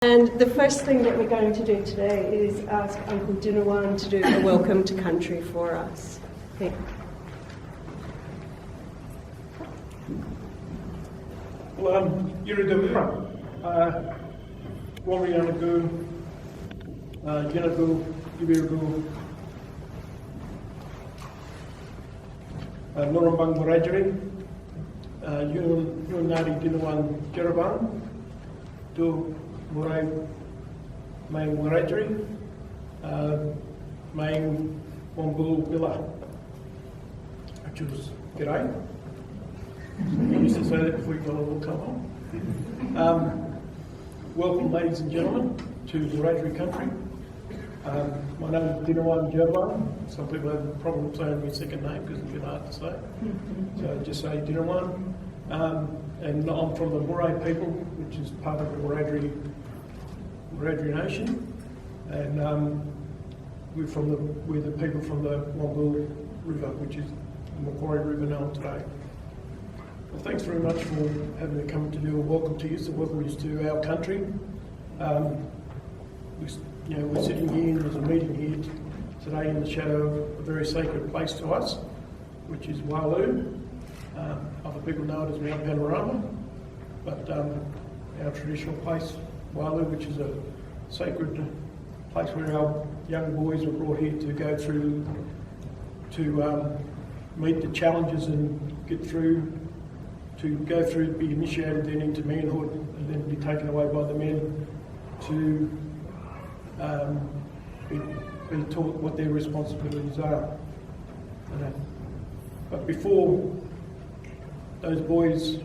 And the first thing that we're going to do today is ask Uncle Dinawan to do a welcome to country for us. Thank you. Well, Dyirribang, Warianagu, Yanagu, Ibiragu, Norambang Marajari, Natalie Dinawan Dyirribang, Do Murai Main Marajari, Main Wambul Villa. I choose G'day. I used to say that before you got a little come on. Welcome, ladies and gentlemen, to Decorator country. My name is Dinawan Dyirribang. Some people have a problem saying my second name because it's a bit hard to say. So just say Dinawan. And I'm from the Murai people, which is part of the Wiradjuri Nation. And we're the people from the Wambul River, which is the Macquarie River known today. Well, thanks very much for having me come to do a welcome to you, so welcome you to our country. We're sitting here, there's a meeting here today in the shadow of a very sacred place to us, which is Walu. Other people know it as Mount Panorama, but our traditional place, Walu, which is a sacred place where our young boys are brought here to go through, to meet the challenges and get through, to go through, be initiated then into manhood and then be taken away by the men to be taught what their responsibilities are. But before those boys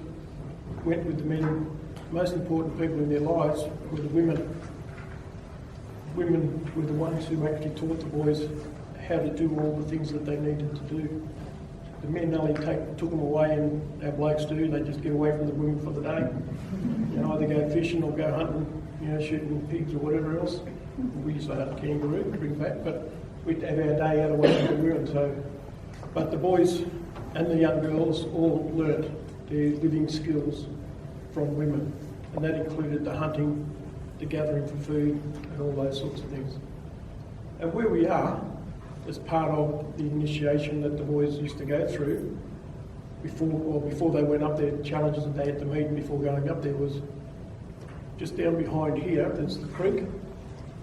went with the men, the most important people in their lives were the women. Women were the ones who actually taught the boys how to do all the things that they needed to do. The men only took them away, and our blokes do, they just get away from the women for the day. Either go fishing or go hunting, shooting pigs or whatever else. We used to hunt kangaroo to bring back, but we'd have our day out away from the women. But the boys and the young girls all learnt their living skills from women, and that included the hunting, the gathering for food, and all those sorts of things. And where we are, as part of the initiation that the boys used to go through before they went up there, challenges that they had to meet before going up there was just down behind here. There's the creek,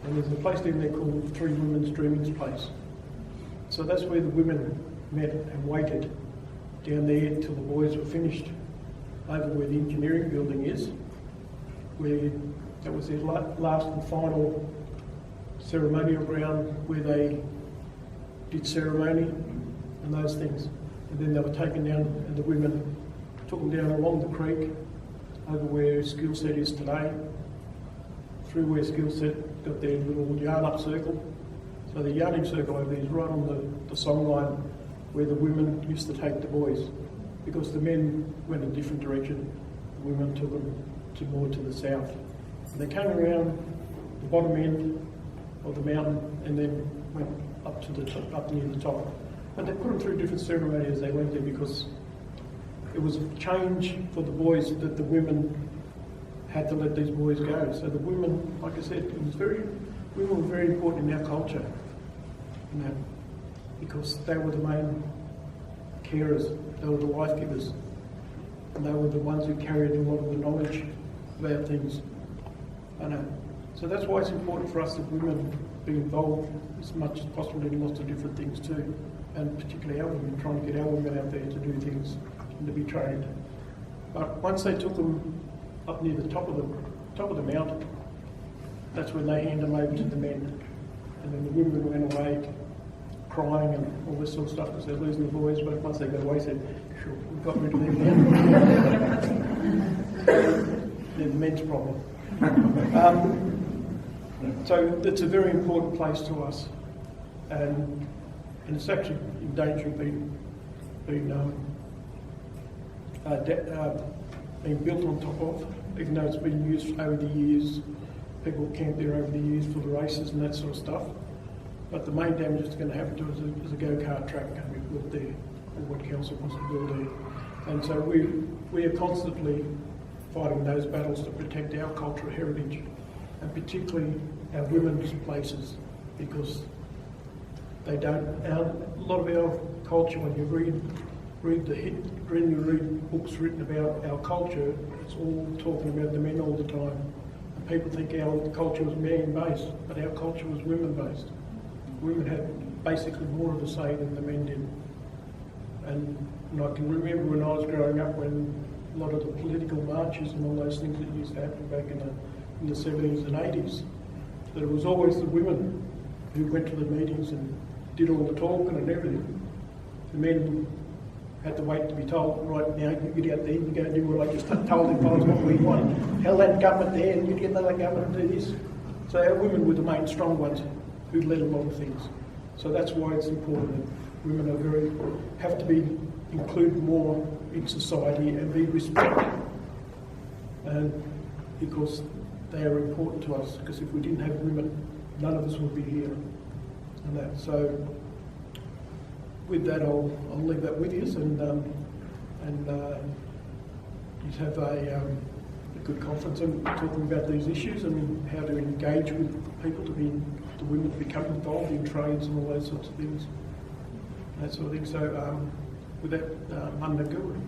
and there's a place down there called Three Women's Dreaming's Place. So that's where the women met and waited down there till the boys were finished, over where the engineering building is, where that was their last and final ceremonial ground where they did ceremony and those things. And then they were taken down, and the women took them down along the creek, over where Skillset is today, through where Skillset got their little yarn-up circle. So the yarning circle over there is right on the song line where the women used to take the boys, because the men went a different direction. The women took them more to the south. And they came around the bottom end of the mountain and then went up near the top. But they put them through different ceremonies as they went there, because it was a change for the boys that the women had to let these boys go. So the women, like I said, women were very important in our culture, because they were the main carers, they were the life givers, and they were the ones who carried a lot of the knowledge about things. So that's why it's important for us that women be involved as much as possible in lots of different things too, and particularly our women, trying to get our women out there to do things and to be trained. But once they took them up near the top of the mountain, that's when they handed them over to the men, and then the women went away crying and all this sort of stuff because they're losing the boys. But once they got away, said, "Sure, we've got rid of them now." They're the men's problem. So it's a very important place to us, and it's actually in danger of being built on top of, even though it's been used over the years. People camp there over the years for the races and that sort of stuff. But the main damage that's going to happen to it is a go-kart track going to be built there, or what council wants to build there. And so we are constantly fighting those battles to protect our cultural heritage and particularly our women's places, because they don't. A lot of our culture, when you read books written about our culture, it's all talking about the men all the time. And people think our culture was man-based, but our culture was women-based. Women had basically more of a say than the men did. And I can remember when I was growing up, when a lot of the political marches and all those things that used to happen back in the 70s and 80s, that it was always the women who went to the meetings and did all the talking and everything. The men had to wait to be told, right now, you get out there, you go and do what I just told the fellas what we want. Tell that government there, and you get that government to do this. So our women were the main strong ones who led a lot of things. So that's why it's important that women have to be included more in society and be respected. And because they are important to us, because if we didn't have women, none of us would be here. And that. So with that, I'll leave that with you, and you have a good conference and talking about these issues and how to engage with people, the women to become involved in trades and all those sorts of things. That sort of thing. So with that, Manda Guru.